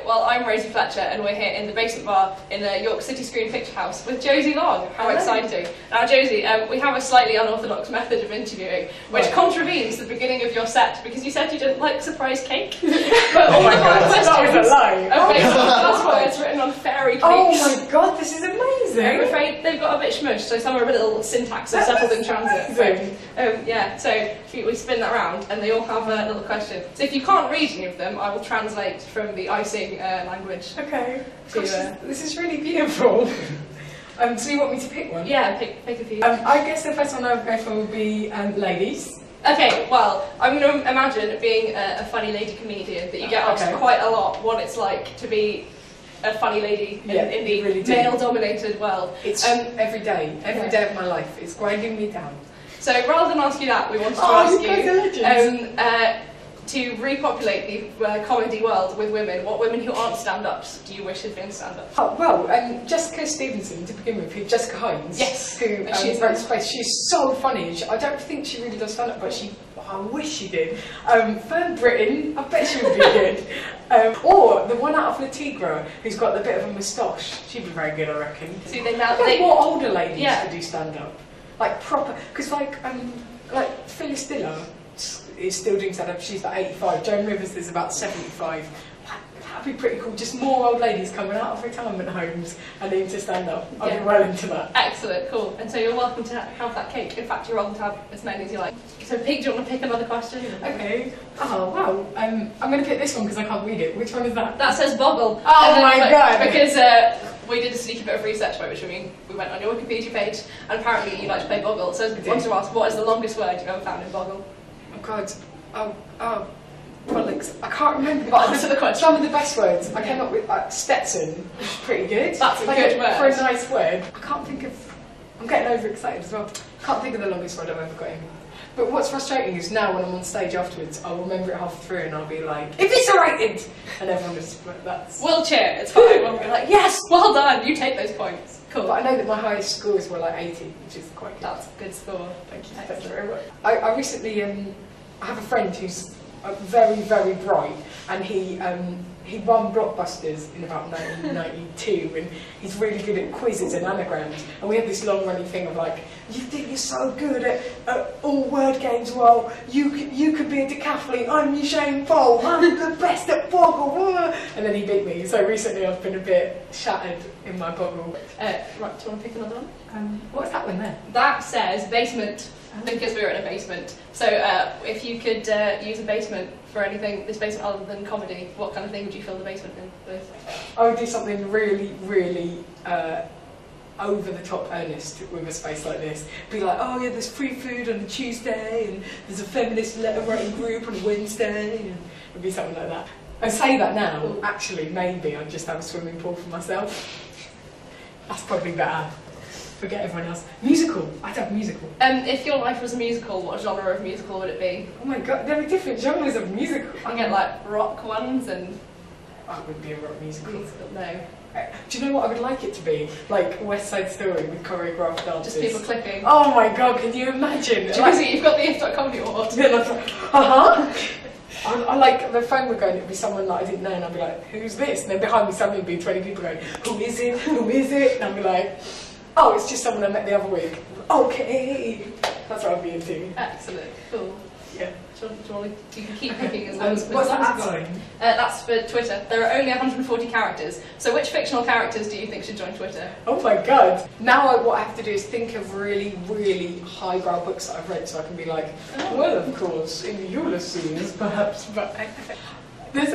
Hi, well I'm Rosie Fletcher and we're here in the basement bar in the York City Screen Picture House with Josie Long. How exciting. Now Josie, we have a slightly unorthodox method of interviewing which contravenes the beginning of your set because you said you didn't like surprise cake. But all of our questions are based on passwords written on fairy cakes. Oh my god, this is amazing! I'm afraid they've got a bit smushed, so some are a little syntax are settled in transit. Yeah, so we spin that round and they all have a little question. So if you can't read any of them, I will translate from the icing language. Okay. Gosh, this is really beautiful. So you want me to pick one? Yeah, pick a few. I guess the first one I would go for would be ladies. Okay, well, I'm going to imagine being a funny lady comedian that you get asked quite a lot what it's like to be a funny lady in the really male-dominated world. It's every day of my life. It's grinding me down. So rather than ask you that, we wanted to ask you to repopulate the comedy world with women. What women who aren't stand-ups do you wish had been stand-ups? Oh, well, Jessica Stevenson, to begin with, Jessica Hines. Yes. Who wrote Space. She's so funny. I don't think she really does stand-up, but I wish she did. Fern Britton, I bet she would be good. Or the one out of La Tigra, who's got the bit of a moustache. She'd be very good, I reckon. See, more older ladies to do stand-up. Like proper, because like Phyllis Diller is still doing stand-up, she's like 85, Joan Rivers is about 75. That'd be pretty cool, just more old ladies coming out of retirement homes and need to stand up. I'd be well into that. Excellent, cool. And so you're welcome to have that cake. In fact, you're welcome to have as many as you like. So Pig, do you want to pick another question? Okay. Oh, wow. I'm going to pick this one because I can't read it. Which one is that? That says Boggle. Oh my god! Because we did a sneaky bit of research, by which I mean we went on your Wikipedia page and apparently you like to play Boggle. So I wanted to ask, what is the longest word you've ever found in Boggle? Oh god. Bollocks. I can't remember the answer to the question. Some of the best words I came up with, Stetson, which is pretty good. That's a good word. For a nice word. I can't think of... I'm getting overexcited as well. I can't think of the longest word I've ever got in. But what's frustrating is now when I'm on stage afterwards, I'll remember it half through and I'll be like, eviscerated! And everyone just like, that's... We'll cheer, it's fine. We'll be like, yes, well done, you take those points. Cool. But I know that my highest scores were like 80, which is quite good. That's a good score. Thank you. Thank you very much. I recently, I have a friend who's very, very bright, and he won Blockbusters in about 1992, and he's really good at quizzes and anagrams. And we had this long-running thing of like, you think you're so good at all word games, well, you could be a decathlete, I'm Usain Bolt, I'm the best at Boggle, and then he beat me. So recently I've been a bit shattered in my Boggle. Right, do you want to pick another one? What's that one there? That says basement. Because we were in a basement. So if you could use a basement for anything, this basement other than comedy, what kind of thing would you fill the basement with? I would do something really, really over-the-top earnest with a space like this. Be like, oh yeah, there's free food on a Tuesday, and there's a feminist letter-writing group on a Wednesday, and it'd be something like that. I say that now, actually, maybe I'd just have a swimming pool for myself. That's probably better. Forget everyone else. Musical. I'd have musical. If your life was a musical, what genre of musical would it be? Oh my god, there are different genres of musical. You get like rock ones and... I would be a rock musical. No. Do you know what I would like it to be? Like West Side Story with choreographed dances. Just people clicking. Oh my god, can you imagine? Josie, you've got the if.comedy award. Then I'd like, I like, the phone would go and it'd be someone that I didn't know and I'd be like, who's this? And then behind me suddenly would be 20 people going, who is it? Who is it? And I'd be like, oh, it's just someone I met the other week. Okay. That's what I'd be into. Excellent. Cool. Yeah. You can keep picking as long as what's that going? That's for Twitter. There are only 140 characters. So which fictional characters do you think should join Twitter? Oh my god. Now what I have to do is think of really, really highbrow books that I've read so I can be like, well, of course, in Ulysses, perhaps, but... There's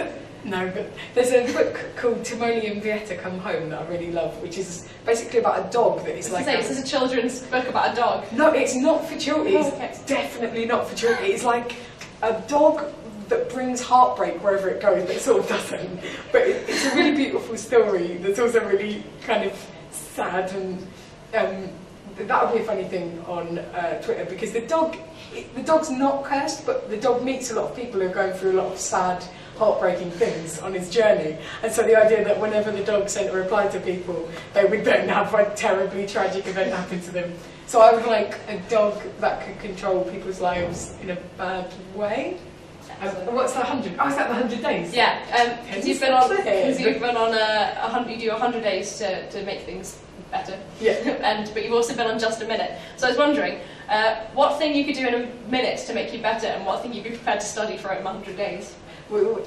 a book called Timoni and Vieta Come Home that I really love, which is basically about a dog that is like... This is a children's book about a dog. No, it's not for children. Oh, okay. It's definitely not for children. It's like a dog that brings heartbreak wherever it goes, but it sort of doesn't. But it's a really beautiful story that's also really kind of sad, and that would be a funny thing on Twitter, because the dog's not cursed, but the dog meets a lot of people who are going through a lot of sad, heartbreaking things on his journey, and so the idea that whenever the dog sent a reply to people, they would then have a terribly tragic event happen to them. So I would like a dog that could control people's lives in a bad way. What's the 100? Oh, is that the 100 days? Yeah, because you've been on 100. You do 100 days to make things better. Yeah. But you've also been on just a minute. So I was wondering, what thing you could do in a minute to make you better, and what thing you'd be prepared to study for 100 days? Well,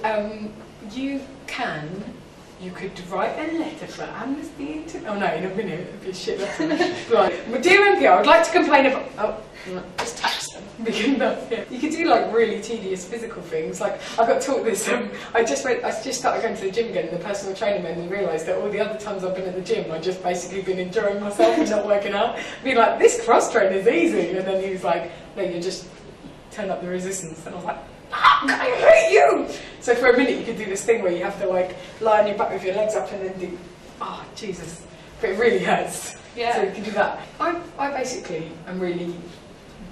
you could write a letter for Amnesty International. Oh no, in a minute, it'd be a shit letter. Right. Well, dear NPR, I'd like to complain about. Oh, no. Just text them. Yeah. You could do like really tedious physical things. Like I got taught this. I just started going to the gym again, and the personal trainer made me realise that all the other times I've been at the gym, I've just basically been enjoying myself and not working out. Being like, this cross train is easy, and then he was like, no, you just turn up the resistance, and I was like, I hate you! So for a minute you could do this thing where you have to like lie on your back with your legs up and then do, oh Jesus, but it really hurts. Yeah. So you can do that. I basically am really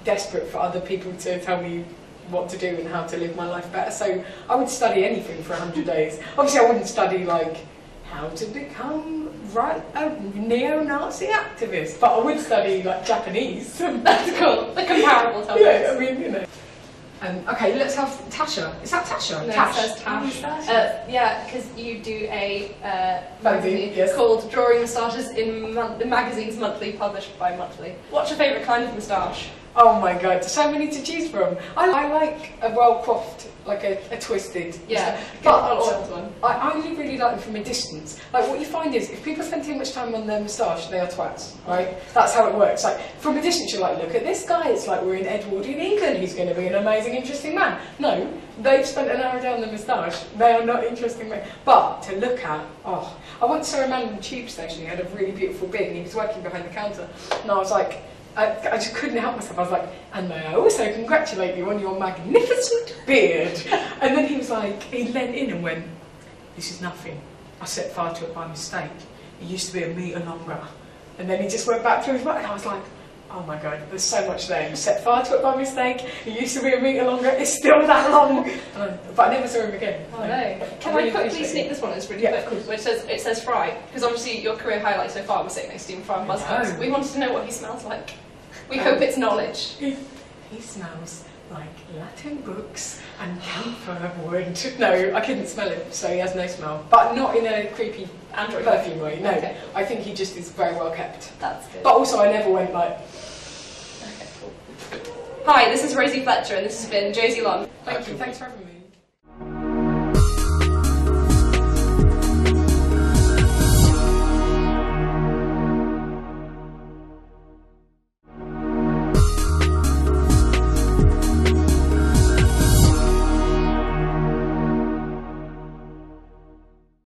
desperate for other people to tell me what to do and how to live my life better, so I would study anything for 100 days. Obviously I wouldn't study like how to become a neo-Nazi activist, but I would study like Japanese. That's cool. The comparable topics. Yeah, I mean, you know. Okay, let's have Tasha. Is that Tasha? No, Tash. it says Tash. Yeah, because you do a magazine magazine called Drawing Moustaches in the magazine's monthly, published bi-monthly. What's your favourite kind of moustache? Oh my god, so many to choose from. I like a well-coiffed, like a twisted. Yeah, but an oiled one. I only really like them from a distance. Like what you find is, if people spend too much time on their moustache, they are twats, right? That's how it works. Like from a distance, you're like, look at this guy. It's like we're in Edwardian England. He's going to be an amazing, interesting man. No, they've spent an hour down the moustache. They are not interesting men. But to look at, oh, I once saw a man in the tube station. He had a really beautiful beard, and he was working behind the counter, and I was like. I just couldn't help myself. I was like, and may I also congratulate you on your magnificent beard. And then he was like, he leant in and went, this is nothing. I set fire to it by mistake. It used to be a metre longer. And then he just went back to his work. And I was like, oh my god, there's so much there. You set fire to it by mistake. It used to be a metre longer. It's still that long. But I never saw him again. Oh no. Can I quickly sneak this one? It's really quick. Which it says Fry, because obviously your career highlight so far was sitting next to him from Buzzcocks. We wanted to know what he smells like. We hope it's knowledge. He smells like Latin books and camphor wood. No, I couldn't smell him, so he has no smell. But not in a creepy Android perfume way, no. Okay. I think he just is very well kept. That's good. But also I never went like... Okay, cool. Hi, this is Rosie Fletcher and this has been Josie Long. Thank you, thanks for having me.